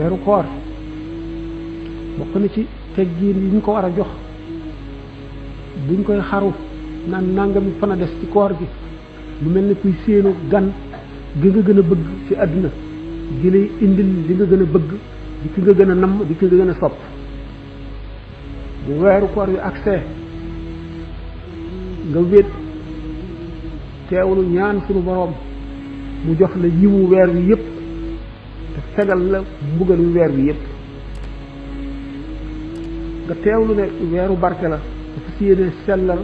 weeru koor bokk na ci teggiin yi ñu ko war a jox buñ koy xaru naan nangami fan a des ci koor gi lu mel ni kuy séenu gan gi nga gën a bëgg ci àdduna gi lay indil li nga gën a bëgg di ki nga gën a namm di ki nga gën a sopp bu weeru koor yu accès nga wét teewlu ñaan sunu boroom mu jox la yiwu weer wi yépp te fegal la mbugalu weer wi yépp nga teewlu ne weeru barke la dafa si yéene sellal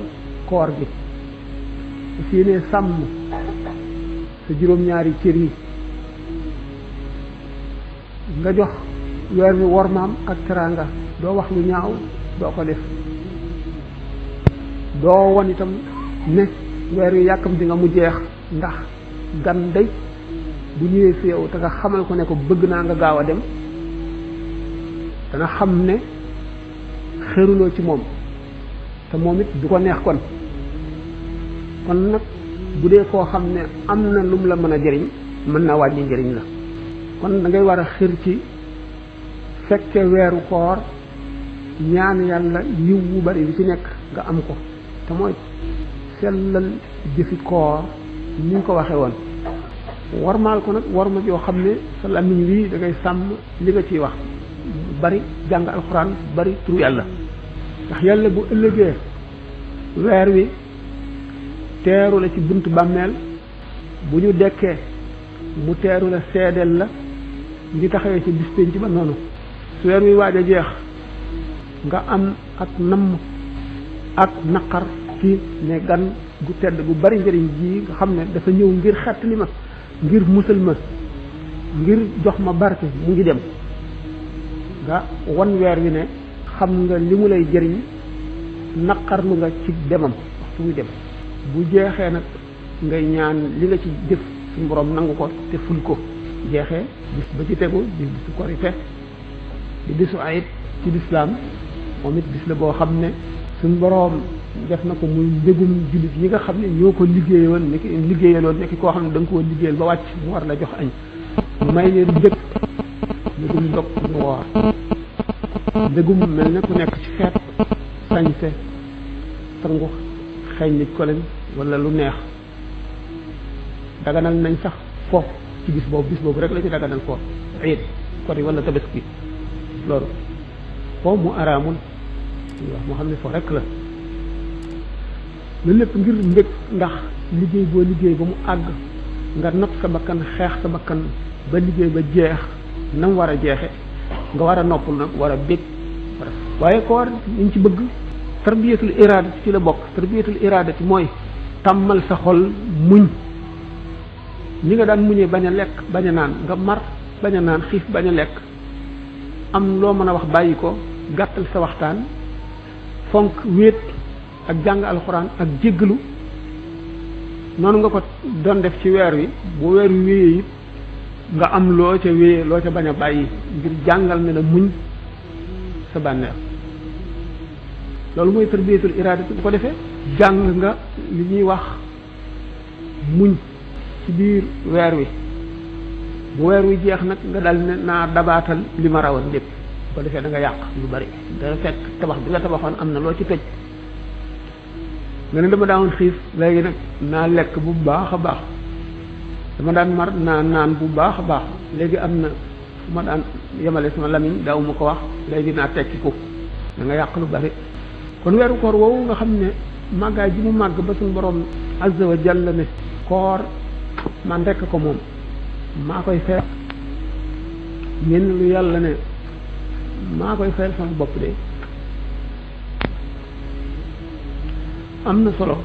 koor gi dafa si yéene sàmm sa juróom-ñaari cër yi nga jox weer wi wormaam ak teraanga doo wax lu ñaaw doo ko def doo won itam ne weer wi yàkkamti nga mu jeex ndax gan day bu ñëwee fi yow te nga xamal ko ne ko bëgg naa nga gaaw a dem dana xam ne xëruloo ci moom te moom it du ko neex kon nag bu dee koo xam ne am na lum la mën a jëriñ mën na wàññi njëriñ la kon da ngay war a xër ci fekke weeru koor ñaan yàlla yiw wu bari bi ci nekk nga am ko te mooy sellal jëfi koor ni ñu ko waxee woon warmaal ko nag warma yoo xam ne sa làmmiñ wi da ngay sàmm li nga ciy wax bari jàng alxuraan bari turu yàlla ndax yàlla bu ëllëgee weer wi teeru la ci buntu bàmmeel bu ñu dekkee mu teeru la seedeel la ngi taxawee ci bis penc ba noonu su weer wi waaj a jeex nga am ak namm ak naqar ci ne gan gu tedd gu bari njëriñ ji nga xam ne dafa ñëw ngir xettali ma ngir musal ma ngir jox ma barke mu ngi dem nga wan weer wi ne xam nga li mu lay jëriñ naqarlu nga ci demam waxtu muy dem bu jeexee nag ngay ñaan li nga ci jëf suñu borom nangu ko te ful ko jeexee bis ba ci tegu di bisu korite di bisu ayit ci lislaam moom it bis la boo xam ne suñu borom def na ko muy mbégum jullit yi nga xam ne ñoo ko liggéeyoon nekki koo xam ne da nga koo liggéeyal ba wàcc mu war la jox añ mu may leen njëkk mbégum dog mu woor mbégum mel ne ku nekk ci xeet sañse sangu xeeñ nit ko leen wala lu neex daganal nañ sax fo ci bis boobu rek la ci daganal fo iid kori wala tabaski loolu fo mu araamul wax moo xam ne fo rek la loolu lépp ngir mbég ndax liggéey boo liggéey ba mu àgg nga not sa bakkan xeex sa bakkan ba liggéey ba jeex na mu war a jeexe nga war a noppul nag war a bég waaye koor liñ ci bëgg tarbiyatul iradati ci la bokk tarbiyatul iradati mooy tàmmal sa xol muñ li nga daan muñee bañ a lekk bañ a naan nga mar bañ a naan xiif bañ a lekk am loo mën a wax bàyyi ko gàttal sa waxtaan fonk wéet ak jàng alxuraan ak jéggalu noonu nga ko doon def ci weer wi bu weer wi wéyee it nga am loo ca wéyee loo ca bañ a bàyyi ngir jàngal ne la muñ sa bànneex loolu mooy tarbiyatul iradati bu ko defee jàng nga li ñuy wax muñ ci biir weer wi bu weer wi jeex nag nga dal ne naa dabaatal li ma rawoon lépp bu ko defee da nga yàq lu bari da fekk tabax bi nga tabaxoon am na loo ci tëj nga ne dama daawoon xiif léegi nag naa lekk bu baax a baax dama daan mar naa naan bu baax a baax léegi am na fu ma daan yemale sama lamiñ daaw ma ko wax léegi naa tekki ko da nga yàq lu bari kon weeru koor woowu nga xam ne màggaay ji mu màgg ba suñu borom azza wa jalla ne koor man rekk ko moom maa koy fay ngeen lu yàlla ne maa koy fayal sama bopp de am na solo